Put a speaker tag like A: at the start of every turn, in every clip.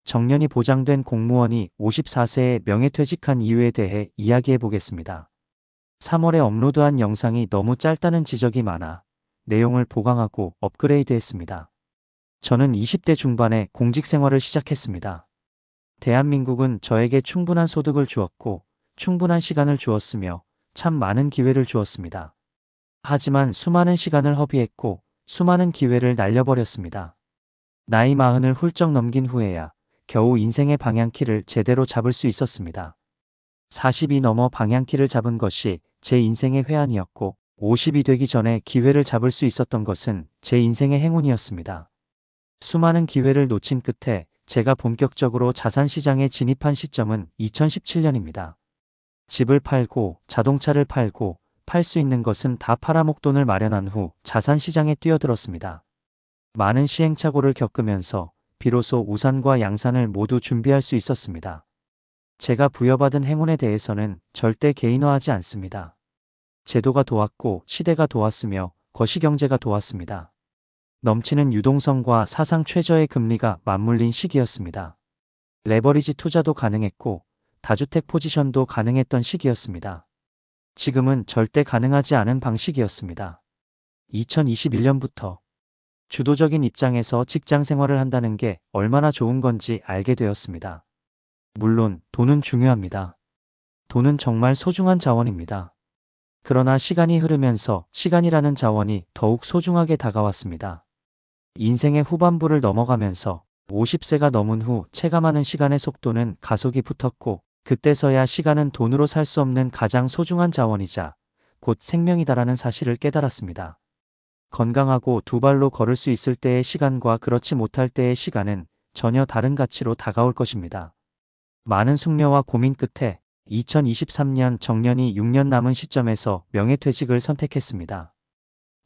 A: 정년이 보장된 공무원이 54세에 명예퇴직한 이유에 대해 이야기해 보겠습니다. 3월에 업로드한 영상이 너무 짧다는 지적이 많아 내용을 보강하고 업그레이드했습니다. 저는 20대 중반에 공직 생활을 시작했습니다. 대한민국은 저에게 충분한 소득을 주었고 충분한 시간을 주었으며 참 많은 기회를 주었습니다. 하지만 수많은 시간을 허비했고 수많은 기회를 날려버렸습니다. 나이 40을 훌쩍 넘긴 후에야 겨우 인생의 방향키를 제대로 잡을 수 있었습니다. 40이 넘어 방향키를 잡은 것이 제 인생의 회한이었고 50이 되기 전에 기회를 잡을 수 있었던 것은 제 인생의 행운이었습니다. 수많은 기회를 놓친 끝에 제가 본격적으로 자산시장에 진입한 시점은 2017년입니다. 집을 팔고 자동차를 팔고 팔 수 있는 것은 다 팔아먹돈을 마련한 후 자산시장에 뛰어들었습니다. 많은 시행착오를 겪으면서 비로소 우산과 양산을 모두 준비할 수 있었습니다. 제가 부여받은 행운에 대해서는 절대 개인화하지 않습니다. 제도가 도왔고 시대가 도왔으며 거시경제가 도왔습니다. 넘치는 유동성과 사상 최저의 금리가 맞물린 시기였습니다. 레버리지 투자도 가능했고 다주택 포지션도 가능했던 시기였습니다. 지금은 절대 가능하지 않은 방식이었습니다. 2021년부터 주도적인 입장에서 직장 생활을 한다는 게 얼마나 좋은 건지 알게 되었습니다. 물론 돈은 중요합니다. 돈은 정말 소중한 자원입니다. 그러나 시간이 흐르면서 시간이라는 자원이 더욱 소중하게 다가왔습니다. 인생의 후반부를 넘어가면서 50세가 넘은 후 체감하는 시간의 속도는 가속이 붙었고 그때서야 시간은 돈으로 살 수 없는 가장 소중한 자원이자 곧 생명이다라는 사실을 깨달았습니다. 건강하고 두 발로 걸을 수 있을 때의 시간과 그렇지 못할 때의 시간은 전혀 다른 가치로 다가올 것입니다. 많은 숙려와 고민 끝에 2023년 정년이 6년 남은 시점에서 명예퇴직을 선택했습니다.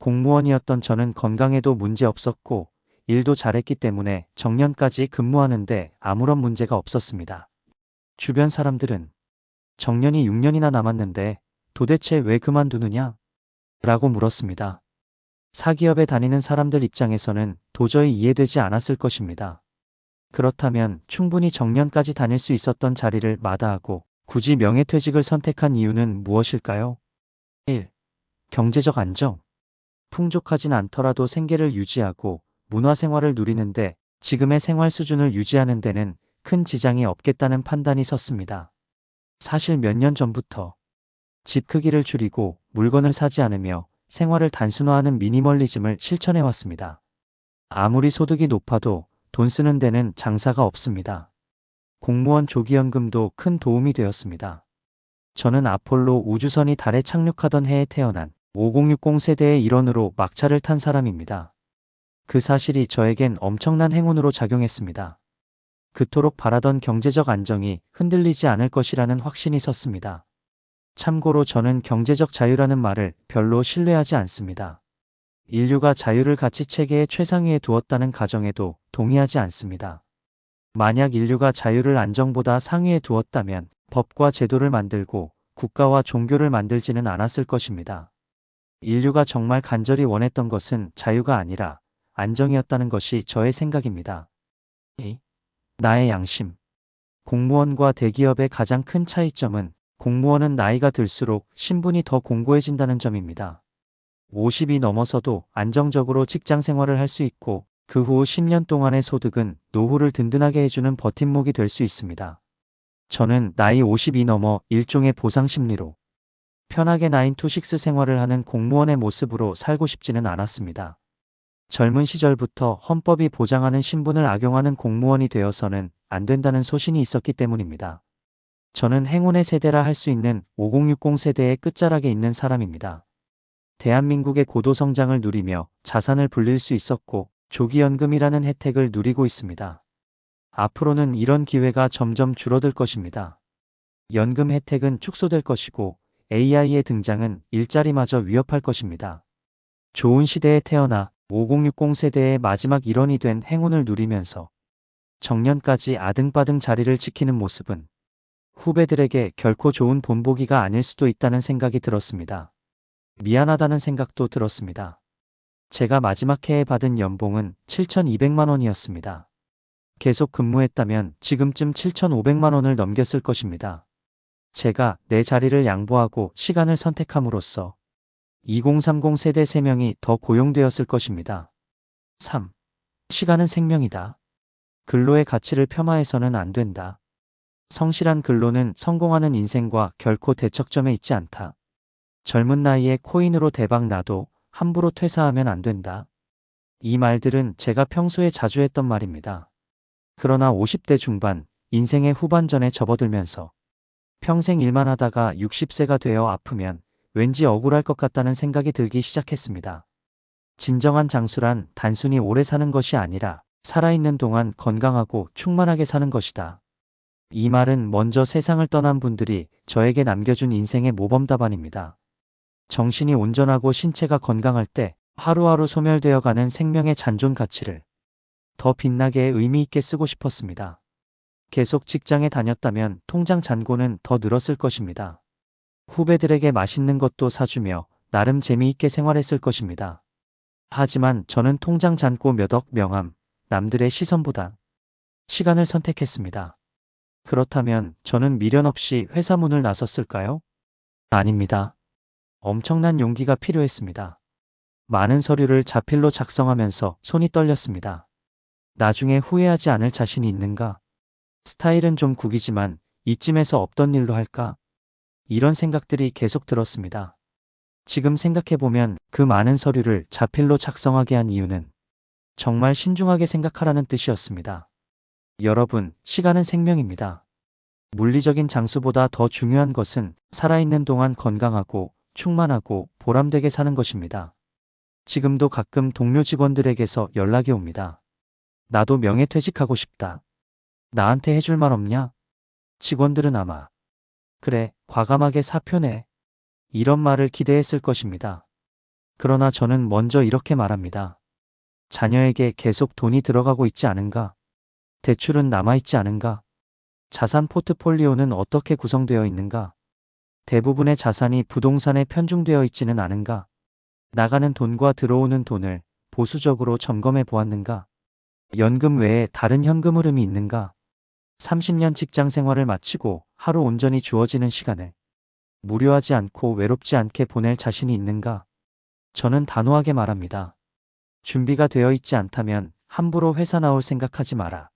A: 공무원이었던 저는 건강에도 문제 없었고 일도 잘했기 때문에 정년까지 근무하는데 아무런 문제가 없었습니다. 주변 사람들은 정년이 6년이나 남았는데 도대체 왜 그만두느냐? 라고 물었습니다. 사기업에 다니는 사람들 입장에서는 도저히 이해되지 않았을 것입니다. 그렇다면 충분히 정년까지 다닐 수 있었던 자리를 마다하고 굳이 명예퇴직을 선택한 이유는 무엇일까요? 1. 경제적 안정. 풍족하진 않더라도 생계를 유지하고 문화생활을 누리는데 지금의 생활 수준을 유지하는 데는 큰 지장이 없겠다는 판단이 섰습니다. 사실 몇 년 전부터 집 크기를 줄이고 물건을 사지 않으며 생활을 단순화하는 미니멀리즘을 실천해왔습니다. 아무리 소득이 높아도 돈 쓰는 데는 장사가 없습니다. 공무원 조기연금도 큰 도움이 되었습니다. 저는 아폴로 우주선이 달에 착륙하던 해에 태어난 5060 세대의 일원으로 막차를 탄 사람입니다. 그 사실이 저에겐 엄청난 행운으로 작용했습니다. 그토록 바라던 경제적 안정이 흔들리지 않을 것이라는 확신이 섰습니다. 참고로 저는 경제적 자유라는 말을 별로 신뢰하지 않습니다. 인류가 자유를 가치 체계의 최상위에 두었다는 가정에도 동의하지 않습니다. 만약 인류가 자유를 안정보다 상위에 두었다면 법과 제도를 만들고 국가와 종교를 만들지는 않았을 것입니다. 인류가 정말 간절히 원했던 것은 자유가 아니라 안정이었다는 것이 저의 생각입니다. 2. 나의 양심. 공무원과 대기업의 가장 큰 차이점은 공무원은 나이가 들수록 신분이 더 공고해진다는 점입니다. 50이 넘어서도 안정적으로 직장 생활을 할 수 있고 그 후 10년 동안의 소득은 노후를 든든하게 해주는 버팀목이 될 수 있습니다. 저는 나이 50이 넘어 일종의 보상 심리로 편하게 9to6 생활을 하는 공무원의 모습으로 살고 싶지는 않았습니다. 젊은 시절부터 헌법이 보장하는 신분을 악용하는 공무원이 되어서는 안 된다는 소신이 있었기 때문입니다. 저는 행운의 세대라 할 수 있는 5060 세대의 끝자락에 있는 사람입니다. 대한민국의 고도 성장을 누리며 자산을 불릴 수 있었고 조기연금이라는 혜택을 누리고 있습니다. 앞으로는 이런 기회가 점점 줄어들 것입니다. 연금 혜택은 축소될 것이고 AI의 등장은 일자리마저 위협할 것입니다. 좋은 시대에 태어나 5060 세대의 마지막 일원이 된 행운을 누리면서 정년까지 아등바등 자리를 지키는 모습은 후배들에게 결코 좋은 본보기가 아닐 수도 있다는 생각이 들었습니다. 미안하다는 생각도 들었습니다. 제가 마지막 해에 받은 연봉은 7,200만 원이었습니다. 계속 근무했다면 지금쯤 7,500만 원을 넘겼을 것입니다. 제가 내 자리를 양보하고 시간을 선택함으로써 2030 세대 3명이 더 고용되었을 것입니다. 3. 시간은 생명이다. 근로의 가치를 폄하해서는 안 된다. 성실한 근로는 성공하는 인생과 결코 대척점에 있지 않다. 젊은 나이에 코인으로 대박 나도 함부로 퇴사하면 안 된다. 이 말들은 제가 평소에 자주 했던 말입니다. 그러나 50대 중반, 인생의 후반전에 접어들면서 평생 일만 하다가 60세가 되어 아프면 왠지 억울할 것 같다는 생각이 들기 시작했습니다. 진정한 장수란 단순히 오래 사는 것이 아니라 살아있는 동안 건강하고 충만하게 사는 것이다. 이 말은 먼저 세상을 떠난 분들이 저에게 남겨준 인생의 모범 답안입니다. 정신이 온전하고 신체가 건강할 때 하루하루 소멸되어 가는 생명의 잔존 가치를 더 빛나게 의미 있게 쓰고 싶었습니다. 계속 직장에 다녔다면 통장 잔고는 더 늘었을 것입니다. 후배들에게 맛있는 것도 사주며 나름 재미있게 생활했을 것입니다. 하지만 저는 통장 잔고 몇 억 명함, 남들의 시선보다 시간을 선택했습니다. 그렇다면 저는 미련 없이 회사 문을 나섰을까요? 아닙니다. 엄청난 용기가 필요했습니다. 많은 서류를 자필로 작성하면서 손이 떨렸습니다. 나중에 후회하지 않을 자신이 있는가? 스타일은 좀 구기지만 이쯤에서 없던 일로 할까? 이런 생각들이 계속 들었습니다. 지금 생각해보면 그 많은 서류를 자필로 작성하게 한 이유는 정말 신중하게 생각하라는 뜻이었습니다. 여러분, 시간은 생명입니다. 물리적인 장수보다 더 중요한 것은 살아있는 동안 건강하고 충만하고 보람되게 사는 것입니다. 지금도 가끔 동료 직원들에게서 연락이 옵니다. 나도 명예퇴직하고 싶다. 나한테 해줄 말 없냐? 직원들은 아마 그래, 과감하게 사표 내. 이런 말을 기대했을 것입니다. 그러나 저는 먼저 이렇게 말합니다. 자녀에게 계속 돈이 들어가고 있지 않은가? 대출은 남아있지 않은가? 자산 포트폴리오는 어떻게 구성되어 있는가? 대부분의 자산이 부동산에 편중되어 있지는 않은가? 나가는 돈과 들어오는 돈을 보수적으로 점검해 보았는가? 연금 외에 다른 현금 흐름이 있는가? 30년 직장 생활을 마치고 하루 온전히 주어지는 시간을 무료하지 않고 외롭지 않게 보낼 자신이 있는가? 저는 단호하게 말합니다. 준비가 되어 있지 않다면 함부로 회사 나올 생각하지 마라.